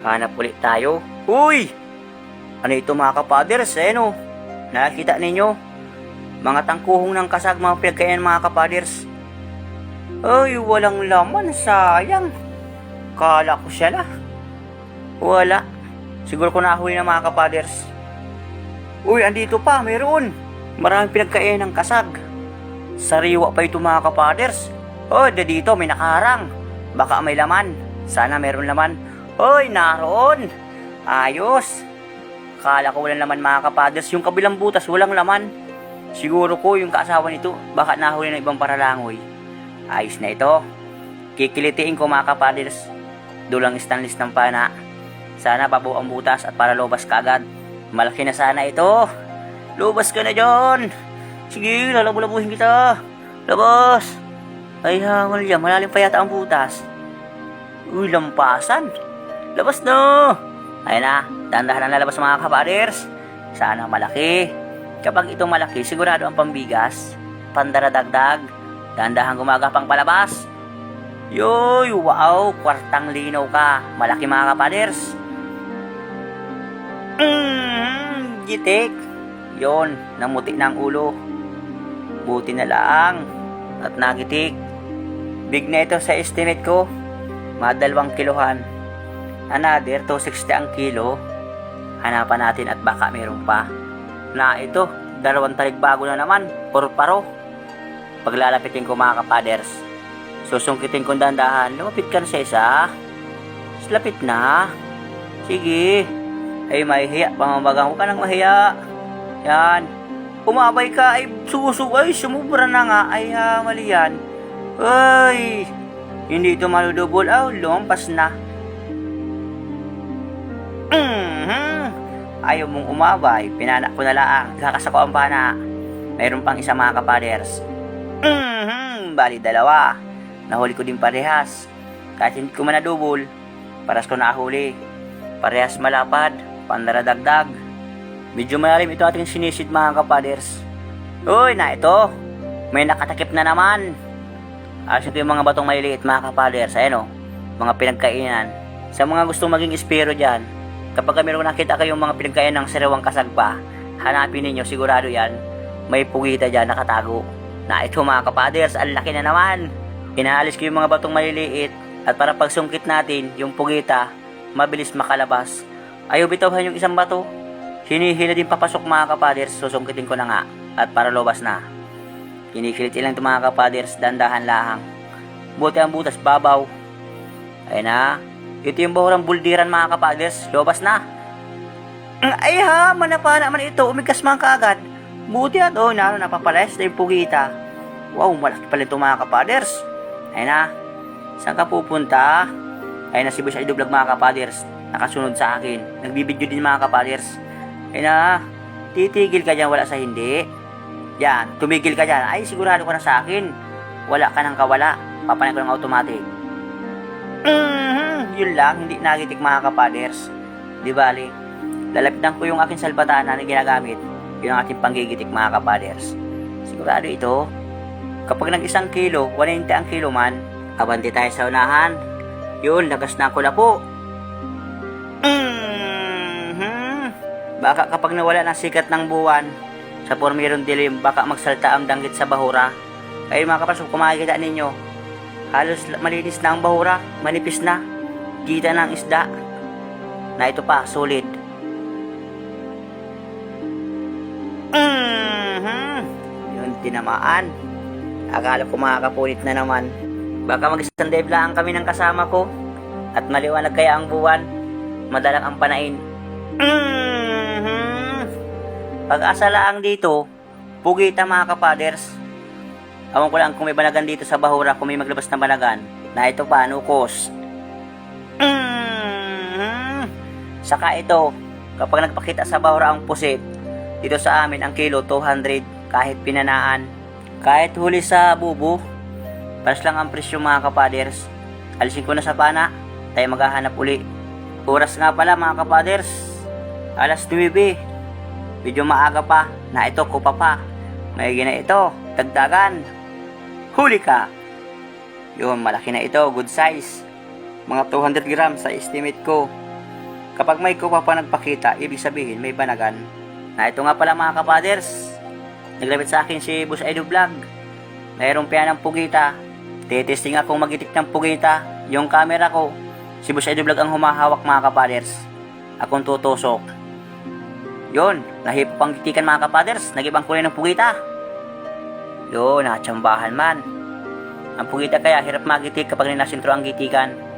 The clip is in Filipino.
Hanap ulit tayo. Uy! Ano ito mga kapaders? Ano? Nakikita ninyo? Mga tangkuhong ng kasag, mga pinagkainan mga kapaders. Ay, walang laman. Sayang. Kala ko siya na. Wala. Siguro ko nahuli na mga kapaders. Uy, andito pa. Meron. Maraming pinagkainan ng kasag. Sariwa pa ito mga kapaders. Oh, dito may nakaharang. Baka may laman. Sana meron laman. Hoy, naroon. Ayos. Kala ko walang laman mga kapaders. Yung kabilang butas walang laman. Siguro ko yung kaasawa nito. Baka nahuli ng ibang paralangoy. Ayos na ito. Kikilitiin ko mga kapaders. Dulang stainless ng pana. Sana babaw ang butas at para lobas ka agad. Malaki na sana ito. Lobas ka na dyan. Sige, lalabo-labuhin kita. Labas. Ay, hangal yan. Malalim pa yata ang butas. Uy, lampasan. Labas na! Ayun na, dahan-dahan na lalabas mga kapaders. Sana malaki. Kapag ito malaki, sigurado ang pambigas. Pandaradagdag. Dahan-dahan gumagapang palabas. Yoy, wow, kwartang linaw ka. Malaki mga kapaders. Gitik. Yon, namuti na ang ulo. Buti na lang. At nagitik. Big na ito sa estimate ko. Mga 2 kilohan. Another 260 ang kilo. Hanapan natin at baka meron pa. Na ito, 2 taligbago na naman. Paro-paro. Paglalapitin ko mga kapaders. Susungkitin ko dandahan. Lumapit ka na sa isa. Lapit na. Sige. Ay, mahihiya. Pamamagang, huwag ka nang mahiya. Yan. Umabay ka. Ay, ay, sumubra na nga. Ay, mali yan. Ay, hindi ito maludubol. Oh, lumampas na. Ayaw mong umabay. Pinanak ko na lang. Kakasako ang pana. Mayroon pang isa mga kapaders. Bali 2. Nahuli ko din parehas. Kahit hindi ko man nadubol, paras ko nahuli. Parehas malapad. Pandaradagdag. Medyo malalim ito ating sinisid mga kapaders. Uy, na ito. May nakatakip na naman. Ayos ito yung mga batong maliliit mga kapaders. Ayan o. Mga pinagkainan. Sa mga gustong maging espero dyan, kapag mayroong nakita kayong mga pinagkainan ng sariwang kasag pa, hanapin ninyo, sigurado yan. May pugita dyan nakatago. Na ito mga kapaders, ang laki na naman. Inaalis ko yung mga batong maliliit at para pagsungkit natin, yung pugita, mabilis makalabas. Ayaw bitawhan yung isang bato. Hinihila din papasok mga kapaders, susungkitin ko na nga at para lobas na. Kinikilit ilang ito mga kapaders, dandahan lahang. Buti ang butas, babaw. Ayun na. Ito yung bahurang buldiran mga kapaders, lobas na. Ay ha, manapa naman ito, umigas man kaagad. Buti at napapalayas na yung pugita. Wow, malaki pala ito mga kapaders. Ayun na. Saan ka pupunta? Ayun na si Boss Idol Vlog mga kapaders. Nakasunod sa akin. Nagbibideo din mga kapaders. Ayun na. Titigil ka dyan, wala sa hindi. Yan, tumigil ka dyan. Ay, sigurado ka na sa akin. Wala ka nang kawala. Papanay ko ng automatic. Yun lang, hindi nagitik mga kapaders. Di bali, lalapitan ko yung aking salbatana na ginagamit. Yun ang aking panggigitik mga kapaders. Sigurado ito. Kapag nag 1 kilo, 190 ang kilo man, abante tayo sa unahan. Yun, lagas na ako na po. Baka kapag nawala ng sikat ng buwan, sa pormirong dilim, baka magsalta ang danggit sa bahura. Kaya mga kapasok, kung makikita ninyo, halos malinis na ang bahura, manipis na, kita ng isda, na ito pa, solid. Yun, tinamaan. Akala ko makakapunit na naman. Baka mag-isang dive lang kami ng kasama ko, at maliwanag kaya ang buwan, madalang ang panain. Pag-asa lang dito, pugita mga kapaders. Awan ko lang kung may banagan dito sa bahura, kung may maglabas na banagan. Na ito pa, nukos. Saka ito, kapag nagpakita sa bahura ang pusit, dito sa amin ang kilo 200 kahit pinanaan. Kahit huli sa bubo, paras lang ang presyo mga kapaders. Alisin ko na sa pana, tayo maghahanap uli. Oras nga pala mga kapaders, alas 9. Medyo maaga pa, na ito kupa pa. May gina ito, dagdagan. Huli ka. Yun, malaki na ito, good size. Mga 200 grams sa estimate ko. Kapag may kupa pa nagpakita, ibig sabihin may banagan. Na ito nga pala mga kapaders, naglapit sa akin si Boss Edu Vlog. Mayroong piyan ng pugita. Titesting akong magitik ng pugita. Yung camera ko, si Boss Edu Vlog ang humahawak mga kapaders. Akong tutusok. Yun, nahipo pang gitikan mga kapaders. Nagibang kulay ng pugita. Yun, nakatsambahan man. Ang pugita kaya hirap magitik kapag ninasintro ang gitikan.